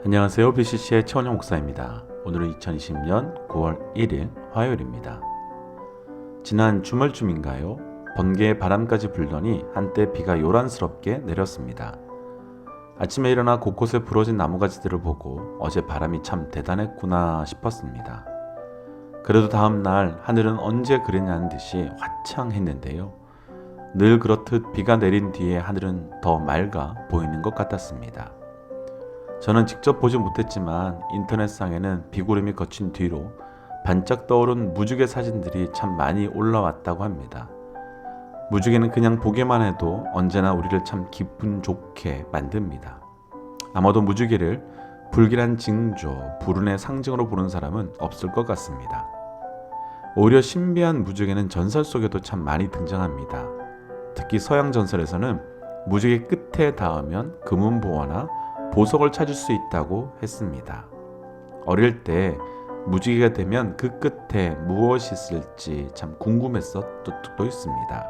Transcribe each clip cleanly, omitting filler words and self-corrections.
안녕하세요. BCC의 최원영 목사입니다. 오늘은 2020년 9월 1일 화요일입니다. 지난 주말쯤인가요? 번개의 바람까지 불더니 한때 비가 요란스럽게 내렸습니다. 아침에 일어나 곳곳에 부러진 나무가지들을 보고 어제 바람이 참 대단했구나 싶었습니다. 그래도 다음 날 하늘은 언제 그랬냐는 듯이 화창했는데요. 늘 그렇듯 비가 내린 뒤에 하늘은 더 맑아 보이는 것 같았습니다. 저는 직접 보지 못했지만 인터넷상에는 비구름이 거친 뒤로 반짝 떠오른 무지개 사진들이 참 많이 올라왔다고 합니다. 무지개는 그냥 보기만 해도 언제나 우리를 참 기분 좋게 만듭니다. 아마도 무지개를 불길한 징조, 불운의 상징으로 보는 사람은 없을 것 같습니다. 오히려 신비한 무지개는 전설 속에도 참 많이 등장합니다. 특히 서양 전설에서는 무지개 끝에 닿으면 금은보화나 보석을 찾을 수 있다고 했습니다. 어릴 때 무지개가 되면 그 끝에 무엇이 있을지 참 궁금했었던 적도 있습니다.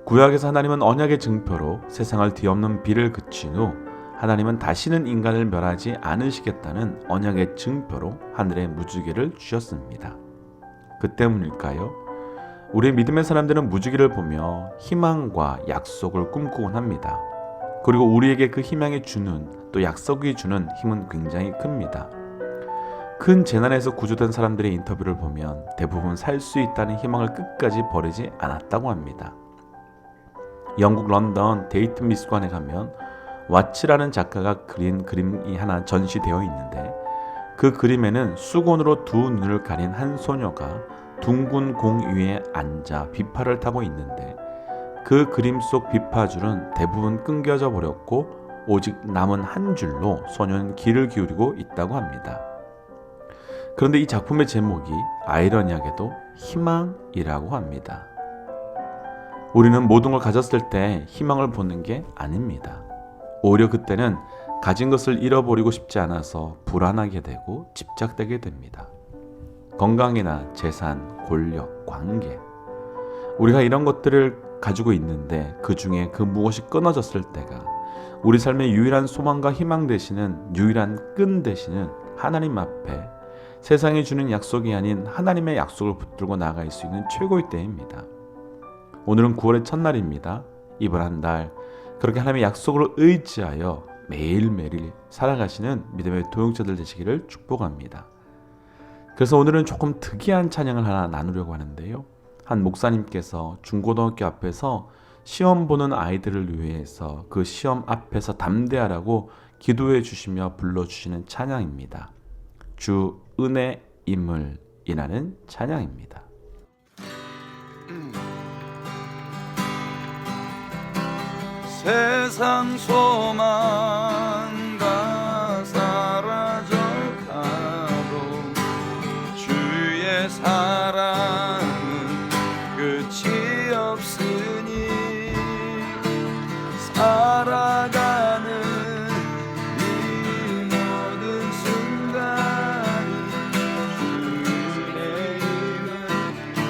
구약에서 하나님은 언약의 증표로 세상을 뒤엎는 비를 그친 후 하나님은 다시는 인간을 멸하지 않으시겠다는 언약의 증표로 하늘에 무지개를 주셨습니다. 그 때문일까요? 우리 믿음의 사람들은 무지개를 보며 희망과 약속을 꿈꾸곤 합니다. 그리고 우리에게 그 희망이 주는 또 약속이 주는 힘은 굉장히 큽니다. 큰 재난에서 구조된 사람들의 인터뷰를 보면 대부분 살 수 있다는 희망을 끝까지 버리지 않았다고 합니다. 영국 런던 데이튼 미술관에 가면 왓츠라는 작가가 그린 그림이 하나 전시되어 있는데 그 그림에는 수건으로 두 눈을 가린 한 소녀가 둥근 공 위에 앉아 비파를 타고 있는데 그 그림 속 비파줄은 대부분 끊겨져 버렸고 오직 남은 한 줄로 소녀는 귀를 기울이고 있다고 합니다. 그런데 이 작품의 제목이 아이러니하게도 희망이라고 합니다. 우리는 모든 걸 가졌을 때 희망을 보는 게 아닙니다. 오히려 그때는 가진 것을 잃어버리고 싶지 않아서 불안하게 되고 집착되게 됩니다. 건강이나 재산, 권력, 관계, 우리가 이런 것들을 가지고 있는데 그 중에 그 무엇이 끊어졌을 때가 우리 삶의 유일한 소망과 희망 되시는 유일한 끈 되시는 하나님 앞에 세상이 주는 약속이 아닌 하나님의 약속을 붙들고 나아갈 수 있는 최고의 때입니다. 오늘은 9월의 첫날입니다. 이번 한 달 그렇게 하나님의 약속을 의지하여 매일매일 살아가시는 믿음의 도용자들 되시기를 축복합니다. 그래서 오늘은 조금 특이한 찬양을 하나 나누려고 하는데요. 한 목사님께서 중고등학교 앞에서 시험 보는 아이들을 위해서 그 시험 앞에서 담대하라고 기도해 주시며 불러주시는 찬양입니다. 주 은혜임을이라는 찬양입니다. 세상 소망과 사라져가도 주의 사랑은 끝이 없으니 살아가는 이 모든 순간이 주의 이름을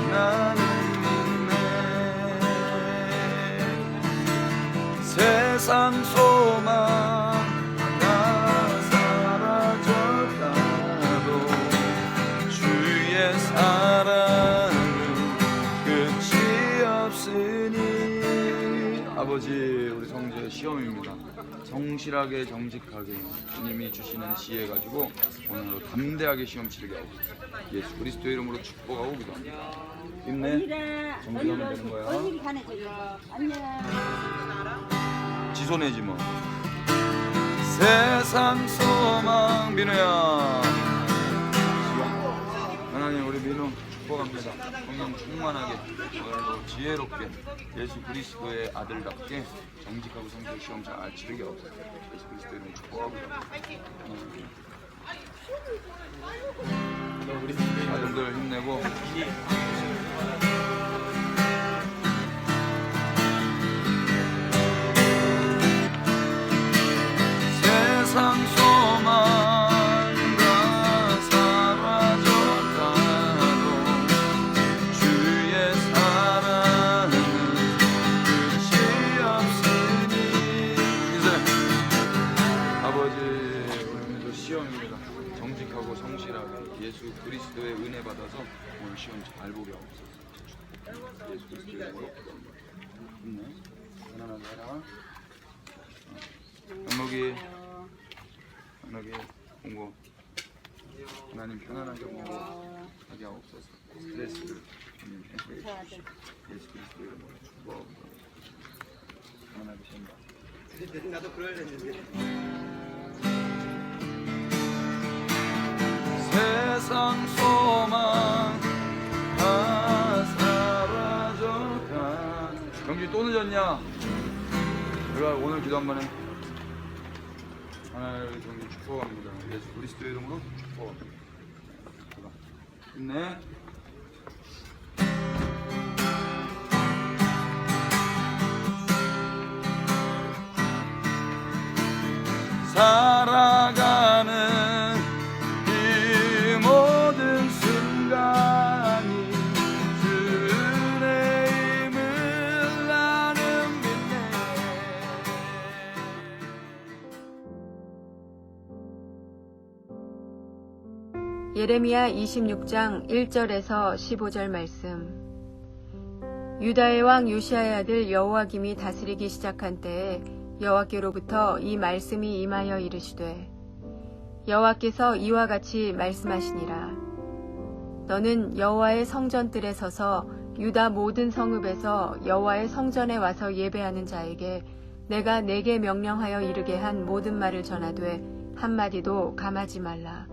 나는 믿네. 세상 소망과 사라져가도 주의 사랑은 끝이 없으니. 아버지, 우리 성도의 시험입니다. 성실하게 정직하게 주님이 주시는 지혜 가지고 오늘도 담대하게 시험 치르게 하옵소서. 예수 그리스도의 이름으로 축복하고 기도합니다. 힘내. 정직하면 되는 거야. 안녕. 지손해지 뭐. 세상 소망. 민우야, 하나님 우리 민우 축복합니다. 성령 충만하게 오늘도 지혜롭게 예수 그리스도의 아들답게 정직하고 성실 시험 잘 치르게 하옵소서. 예수 그리스도 이름 축복하고 아들들 힘내고. 세상 소망과 사라져가도 주의 사랑은 끝이 없으니. 이제 아버지 예수 그리스도의 은혜 받아서 오늘 시험 잘 보게 하옵소서. 예수 그리스도의 이름으로 기도합니다. 네. 편안하게 해라. 편하게 공부. 하나님 편안하게 공부하게 하옵소서. 스트레스를 해소해 주시고 예수 그리스도의 이름으로 축복합니다. 편안하게 된다. 나도 그럴 했는데. 세상 소망 다 사라져가. 경준이 또 늦었냐? 내가 오늘 기도 한번 해. 하나님 경준 축복합니다. 예수 그리스도의 이름으로 축복합니다. 힘내. 살아가는 이 모든 순간이 주의 힘을 나는 믿네. 예레미야 26장 1절에서 15절 말씀. 유다의 왕 요시아의 아들 여호와김이 다스리기 시작한 때에 여호와께로부터 이 말씀이 임하여 이르시되 여호와께서 이와 같이 말씀하시니라. 너는 여호와의 성전뜰에 서서 유다 모든 성읍에서 여호와의 성전에 와서 예배하는 자에게 내가 내게 명령하여 이르게 한 모든 말을 전하되 한마디도 감하지 말라.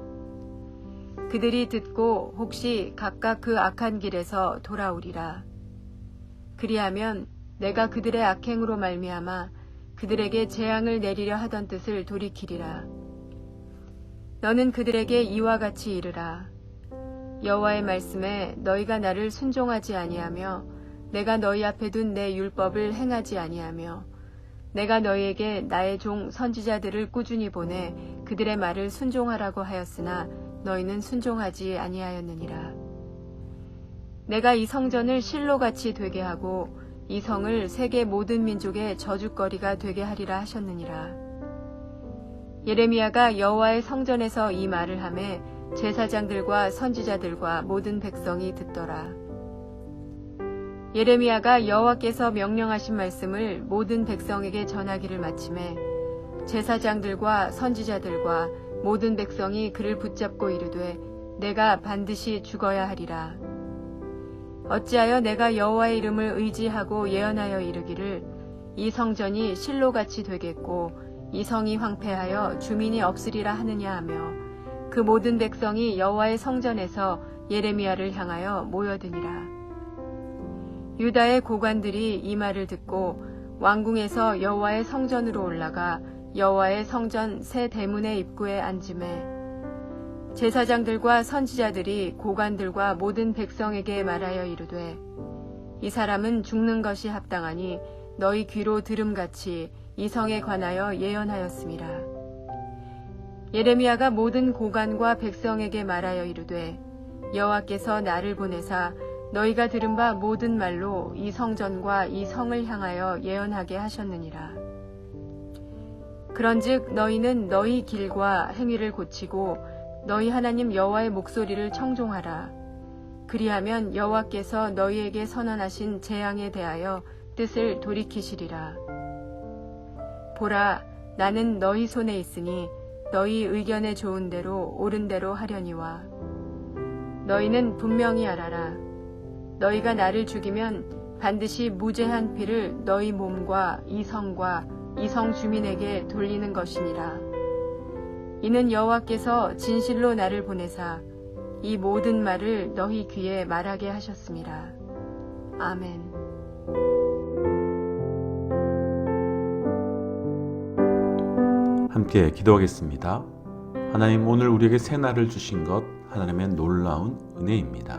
그들이 듣고 혹시 각각 그 악한 길에서 돌아오리라. 그리하면 내가 그들의 악행으로 말미암아 그들에게 재앙을 내리려 하던 뜻을 돌이키리라. 너는 그들에게 이와 같이 이르라. 여호와의 말씀에 너희가 나를 순종하지 아니하며 내가 너희 앞에 둔 내 율법을 행하지 아니하며 내가 너희에게 나의 종 선지자들을 꾸준히 보내 그들의 말을 순종하라고 하였으나 너희는 순종하지 아니하였느니라. 내가 이 성전을 실로같이 되게 하고 이 성을 세계 모든 민족의 저주거리가 되게 하리라 하셨느니라. 예레미야가 여호와의 성전에서 이 말을 하매 제사장들과 선지자들과 모든 백성이 듣더라. 예레미야가 여호와께서 명령하신 말씀을 모든 백성에게 전하기를 마침에 제사장들과 선지자들과 모든 백성이 그를 붙잡고 이르되 내가 반드시 죽어야 하리라. 어찌하여 내가 여호와의 이름을 의지하고 예언하여 이르기를 이 성전이 실로같이 되겠고 이 성이 황폐하여 주민이 없으리라 하느냐 하며 그 모든 백성이 여호와의 성전에서 예레미야를 향하여 모여드니라. 유다의 고관들이 이 말을 듣고 왕궁에서 여호와의 성전으로 올라가 여호와의 성전 새 대문의 입구에 앉으매 제사장들과 선지자들이 고관들과 모든 백성에게 말하여 이르되 이 사람은 죽는 것이 합당하니 너희 귀로 들음같이 이 성에 관하여 예언하였음이라. 예레미야가 모든 고관과 백성에게 말하여 이르되 여호와께서 나를 보내사 너희가 들은 바 모든 말로 이 성전과 이 성을 향하여 예언하게 하셨느니라. 그런즉 너희는 너희 길과 행위를 고치고 너희 하나님 여호와의 목소리를 청종하라. 그리하면 여호와께서 너희에게 선언하신 재앙에 대하여 뜻을 돌이키시리라. 보라, 나는 너희 손에 있으니 너희 의견에 좋은 대로 옳은 대로 하려니와 너희는 분명히 알아라. 너희가 나를 죽이면 반드시 무죄한 피를 너희 몸과 이 성과 이 성 주민에게 돌리는 것이니라. 이는 여호와께서 진실로 나를 보내사 이 모든 말을 너희 귀에 말하게 하셨습니다. 아멘. 함께 기도하겠습니다. 하나님, 오늘 우리에게 새 날을 주신 것 하나님의 놀라운 은혜입니다.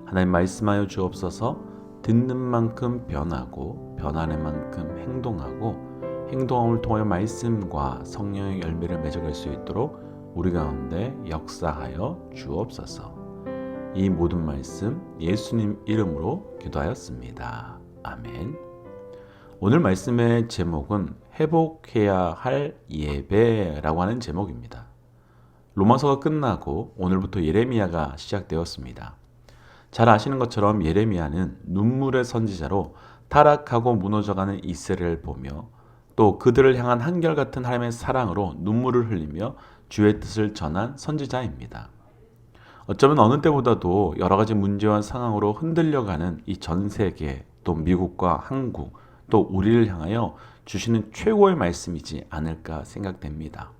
하나님, 말씀하여 주옵소서. 듣는 만큼 변하고 변하는 만큼 행동하고 행동함을 통하여 말씀과 성령의 열매를 맺어갈 수 있도록 우리 가운데 역사하여 주옵소서. 이 모든 말씀 예수님 이름으로 기도하였습니다. 아멘. 오늘 말씀의 제목은 회복해야 할 예배라고 하는 제목입니다. 로마서가 끝나고 오늘부터 예레미야가 시작되었습니다. 잘 아시는 것처럼 예레미야는 눈물의 선지자로 타락하고 무너져가는 이스라엘을 보며 또 그들을 향한 한결같은 하나님의 사랑으로 눈물을 흘리며 주의 뜻을 전한 선지자입니다. 어쩌면 어느 때보다도 여러 가지 문제와 상황으로 흔들려가는 이 전 세계, 또 미국과 한국, 또 우리를 향하여 주시는 최고의 말씀이지 않을까 생각됩니다.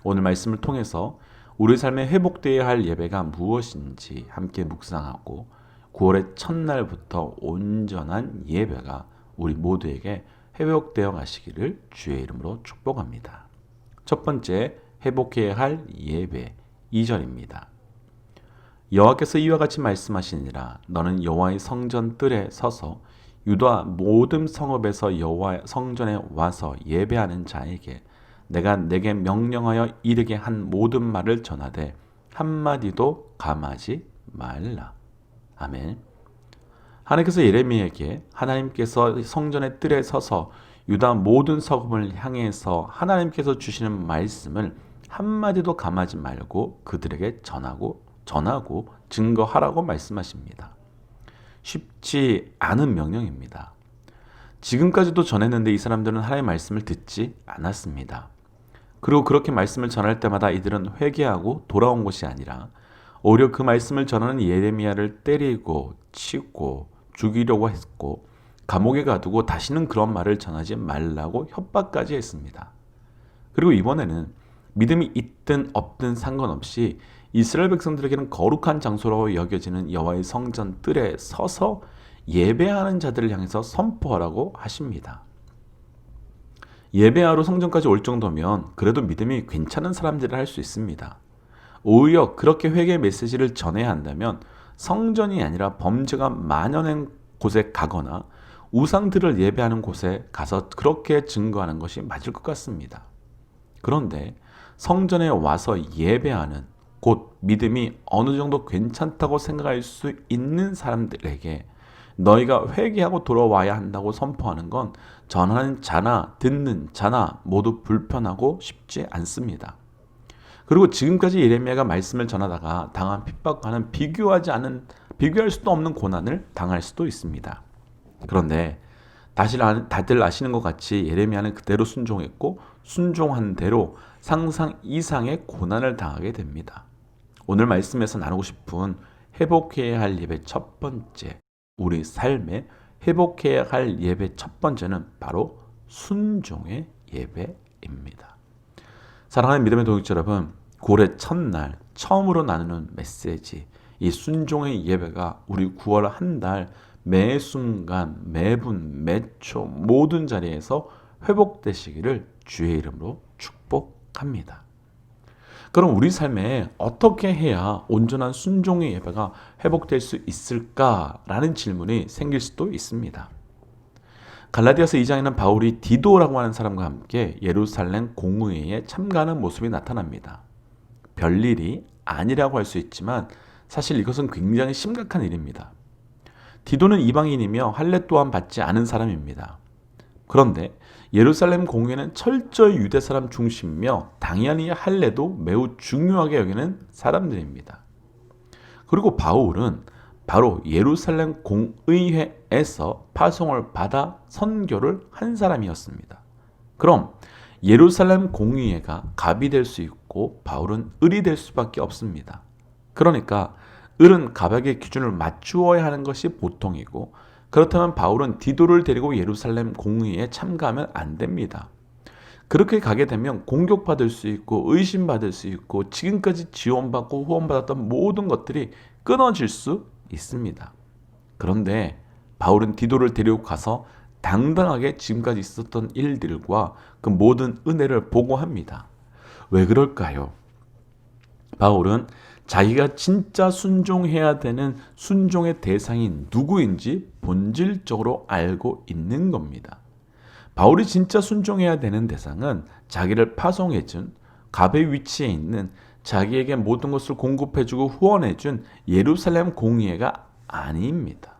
오늘 말씀을 통해서 우리 삶에 회복되어야 할 예배가 무엇인지 함께 묵상하고 9월의 첫날부터 온전한 예배가 우리 모두에게 회복되어 가시기를 주의 이름으로 축복합니다. 첫 번째, 회복해야 할 예배 2절입니다. 여호와께서 이와 같이 말씀하시니라. 너는 여호와의 성전 뜰에 서서 유다 모든 성읍에서 여호와 성전에 와서 예배하는 자에게 내가 내게 명령하여 이르게 한 모든 말을 전하되 한마디도 감하지 말라. 아멘. 하나님께서 예레미야에게 하나님께서 성전의 뜰에 서서 유다 모든 성읍을 향해서 하나님께서 주시는 말씀을 한마디도 감하지 말고 그들에게 전하고 증거하라고 말씀하십니다. 쉽지 않은 명령입니다. 지금까지도 전했는데 이 사람들은 하나님의 말씀을 듣지 않았습니다. 그리고 그렇게 말씀을 전할 때마다 이들은 회개하고 돌아온 것이 아니라 오히려 그 말씀을 전하는 예레미야를 때리고 치고 죽이려고 했고 감옥에 가두고 다시는 그런 말을 전하지 말라고 협박까지 했습니다. 그리고 이번에는 믿음이 있든 없든 상관없이 이스라엘 백성들에게는 거룩한 장소로 여겨지는 여호와의 성전 뜰에 서서 예배하는 자들을 향해서 선포하라고 하십니다. 예배하러 성전까지 올 정도면 그래도 믿음이 괜찮은 사람들이 할 수 있습니다. 오히려 그렇게 회개 메시지를 전해야 한다면 성전이 아니라 범죄가 만연한 곳에 가거나 우상들을 예배하는 곳에 가서 그렇게 증거하는 것이 맞을 것 같습니다. 그런데 성전에 와서 예배하는 곧 믿음이 어느 정도 괜찮다고 생각할 수 있는 사람들에게 너희가 회개하고 돌아와야 한다고 선포하는 건 전하는 자나 듣는 자나 모두 불편하고 쉽지 않습니다. 그리고 지금까지 예레미야가 말씀을 전하다가 당한 핍박과는 비교할 수도 없는 고난을 당할 수도 있습니다. 그런데 다들 아시는 것 같이 예레미야는 그대로 순종했고 순종한 대로 상상 이상의 고난을 당하게 됩니다. 오늘 말씀에서 나누고 싶은 회복해야 할 예배 첫 번째, 우리 삶에 회복해야 할 예배 첫 번째는 바로 순종의 예배입니다. 사랑하는 믿음의 동역자 여러분, 9월의 첫날 처음으로 나누는 메시지, 이 순종의 예배가 우리 9월 한 달 매 순간, 매분, 매초 모든 자리에서 회복되시기를 주의 이름으로 축복합니다. 그럼 우리 삶에 어떻게 해야 온전한 순종의 예배가 회복될 수 있을까라는 질문이 생길 수도 있습니다. 갈라디아서 2장에는 바울이 디도라고 하는 사람과 함께 예루살렘 공의회에 참가하는 모습이 나타납니다. 별일이 아니라고 할 수 있지만 사실 이것은 굉장히 심각한 일입니다. 디도는 이방인이며 할례 또한 받지 않은 사람입니다. 그런데 예루살렘 공회는 철저히 유대 사람 중심이며 당연히 할례도 매우 중요하게 여기는 사람들입니다. 그리고 바울은 바로 예루살렘 공의회에서 파송을 받아 선교를 한 사람이었습니다. 그럼 예루살렘 공의회가 갑이 될 수 있고 바울은 을이 될 수밖에 없습니다. 그러니까 을은 갑에게 기준을 맞추어야 하는 것이 보통이고 그렇다면 바울은 디도를 데리고 예루살렘 공의회에 참가하면 안 됩니다. 그렇게 가게 되면 공격받을 수 있고 의심받을 수 있고 지금까지 지원받고 후원받았던 모든 것들이 끊어질 수 있습니다. 그런데 바울은 디도를 데리고 가서 당당하게 지금까지 있었던 일들과 그 모든 은혜를 보고합니다. 왜 그럴까요? 바울은 자기가 진짜 순종해야 되는 순종의 대상이 누구인지 본질적으로 알고 있는 겁니다. 바울이 진짜 순종해야 되는 대상은 자기를 파송해준 갑의 위치에 있는 자기에게 모든 것을 공급해주고 후원해준 예루살렘 공의회가 아닙니다.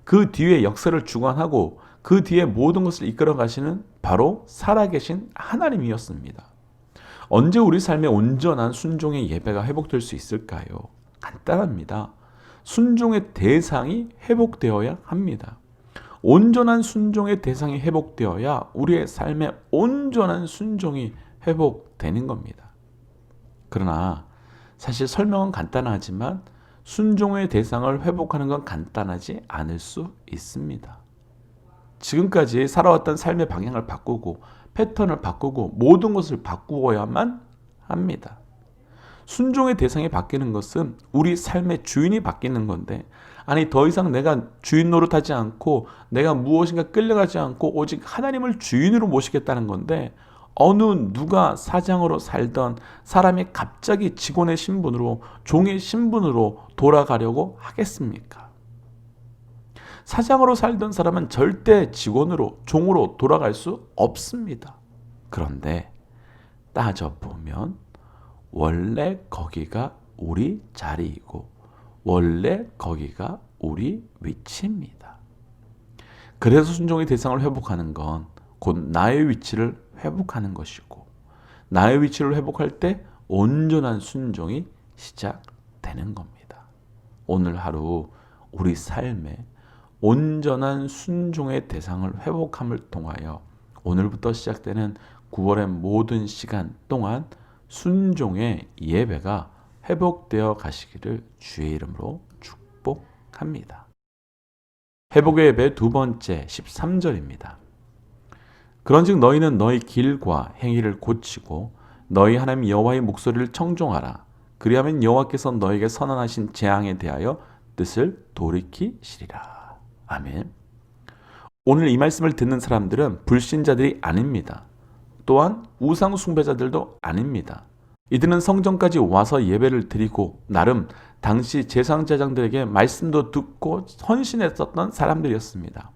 그 뒤에 역사를 주관하고 그 뒤에 모든 것을 이끌어 가시는 바로 살아계신 하나님이었습니다. 언제 우리 삶의 온전한 순종의 예배가 회복될 수 있을까요? 간단합니다. 순종의 대상이 회복되어야 합니다. 온전한 순종의 대상이 회복되어야 우리의 삶의 온전한 순종이 회복되는 겁니다. 그러나 사실 설명은 간단하지만 순종의 대상을 회복하는 건 간단하지 않을 수 있습니다. 지금까지 살아왔던 삶의 방향을 바꾸고 패턴을 바꾸고 모든 것을 바꾸어야만 합니다. 순종의 대상이 바뀌는 것은 우리 삶의 주인이 바뀌는 건데, 아니 더 이상 내가 주인 노릇하지 않고 내가 무엇인가 끌려가지 않고 오직 하나님을 주인으로 모시겠다는 건데, 어느 누가 사장으로 살던 사람이 갑자기 직원의 신분으로 종의 신분으로 돌아가려고 하겠습니까? 사장으로 살던 사람은 절대 직원으로 종으로 돌아갈 수 없습니다. 그런데 따져보면 원래 거기가 우리 자리이고 원래 거기가 우리 위치입니다. 그래서 순종의 대상을 회복하는 건 곧 나의 위치를 회복하는 것이고, 나의 위치를 회복할 때 온전한 순종이 시작되는 겁니다. 오늘 하루 우리 삶에 온전한 순종의 대상을 회복함을 통하여 오늘부터 시작되는 9월의 모든 시간 동안 순종의 예배가 회복되어 가시기를 주의 이름으로 축복합니다. 회복의 예배 두 번째 13절입니다. 그런즉 너희는 너희 길과 행위를 고치고 너희 하나님 여호와의 목소리를 청종하라. 그리하면 여호와께서 너에게 선언하신 재앙에 대하여 뜻을 돌이키시리라. 아멘. 오늘 이 말씀을 듣는 사람들은 불신자들이 아닙니다. 또한 우상 숭배자들도 아닙니다. 이들은 성전까지 와서 예배를 드리고 나름 당시 제사장들에게 말씀도 듣고 헌신했었던 사람들이었습니다.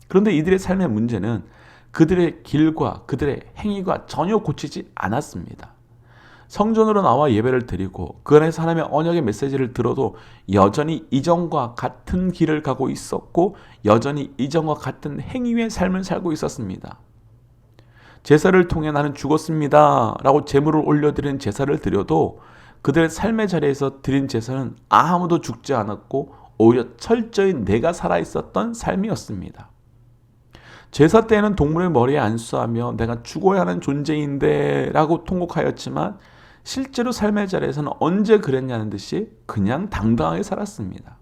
그런데 이들의 삶의 문제는 그들의 길과 그들의 행위가 전혀 고치지 않았습니다. 성전으로 나와 예배를 드리고 그 안에서 하나님의 언약의 메시지를 들어도 여전히 이전과 같은 길을 가고 있었고 여전히 이전과 같은 행위의 삶을 살고 있었습니다. 제사를 통해 나는 죽었습니다 라고 제물을 올려드리는 제사를 드려도 그들의 삶의 자리에서 드린 제사는 아무도 죽지 않았고 오히려 철저히 내가 살아있었던 삶이었습니다. 제사 때에는 동물의 머리에 안수하며 내가 죽어야 하는 존재인데 라고 통곡하였지만 실제로 삶의 자리에서는 언제 그랬냐는 듯이 그냥 당당하게 살았습니다.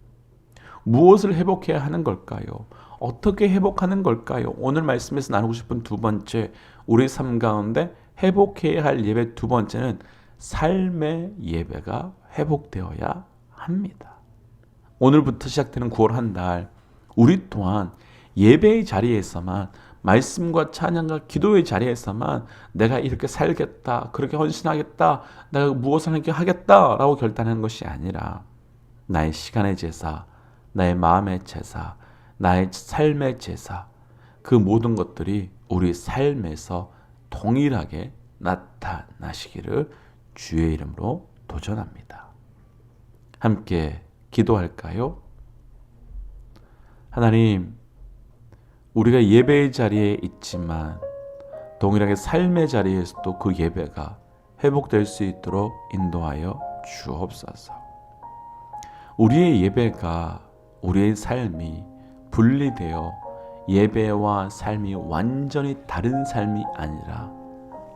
무엇을 회복해야 하는 걸까요? 어떻게 회복하는 걸까요? 오늘 말씀에서 나누고 싶은 두 번째, 우리 삶 가운데 회복해야 할 예배 두 번째는 삶의 예배가 회복되어야 합니다. 오늘부터 시작되는 9월 한 달, 우리 또한 예배의 자리에서만, 말씀과 찬양과 기도의 자리에서만 내가 이렇게 살겠다, 그렇게 헌신하겠다, 내가 무엇을 하겠다라고 결단하는 것이 아니라 나의 시간의 제사, 나의 마음의 제사, 나의 삶의 제사, 그 모든 것들이 우리 삶에서 동일하게 나타나시기를 주의 이름으로 도전합니다. 함께 기도할까요? 하나님, 우리가 예배의 자리에 있지만 동일하게 삶의 자리에서도 그 예배가 회복될 수 있도록 인도하여 주옵소서. 우리의 예배가, 우리의 삶이 분리되어 예배와 삶이 완전히 다른 삶이 아니라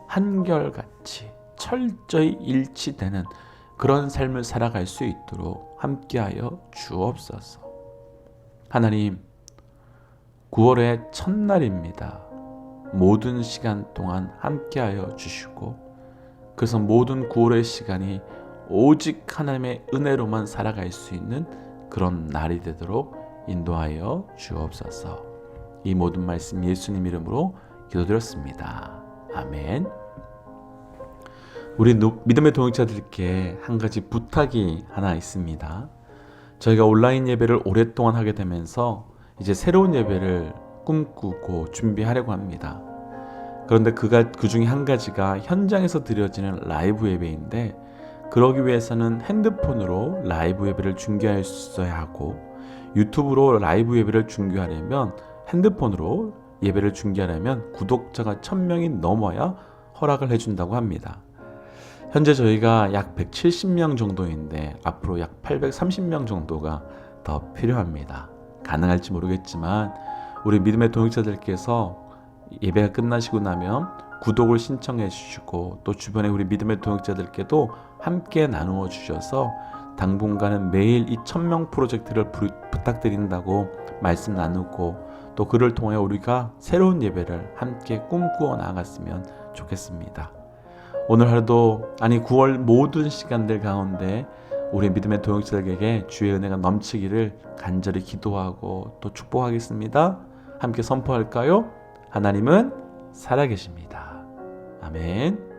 한결같이 철저히 일치되는 그런 삶을 살아갈 수 있도록 함께하여 주옵소서. 하나님, 9월의 첫날입니다. 모든 시간 동안 함께하여 주시고, 그래서 모든 9월의 시간이 오직 하나님의 은혜로만 살아갈 수 있는 그런 날이 되도록 인도하여 주옵소서. 이 모든 말씀 예수님 이름으로 기도드렸습니다. 아멘. 우리 믿음의 동역자들께 한 가지 부탁이 하나 있습니다. 저희가 온라인 예배를 오랫동안 하게 되면서 이제 새로운 예배를 꿈꾸고 준비하려고 합니다. 그런데 그 중에 한 가지가 현장에서 드려지는 라이브 예배인데, 그러기 위해서는 핸드폰으로 라이브 예배를 중계할 수 있어야 하고, 유튜브로 라이브 예배를 중계하려면, 핸드폰으로 예배를 중계하려면 구독자가 1000명이 넘어야 허락을 해준다고 합니다. 현재 저희가 약 170명 정도인데 앞으로 약 830명 정도가 더 필요합니다. 가능할지 모르겠지만 우리 믿음의 동역자들께서 예배가 끝나시고 나면 구독을 신청해 주시고 또 주변에 우리 믿음의 동역자들께도 함께 나누어 주셔서 당분간은 매일 이 1000명 프로젝트를 부탁드린다고 말씀 나누고 또 그를 통해 우리가 새로운 예배를 함께 꿈꾸어 나갔으면 좋겠습니다. 오늘 하루도 9월 모든 시간들 가운데 우리 믿음의 동역자들에게 주의 은혜가 넘치기를 간절히 기도하고 또 축복하겠습니다. 함께 선포할까요? 하나님은 살아계십니다. 아멘.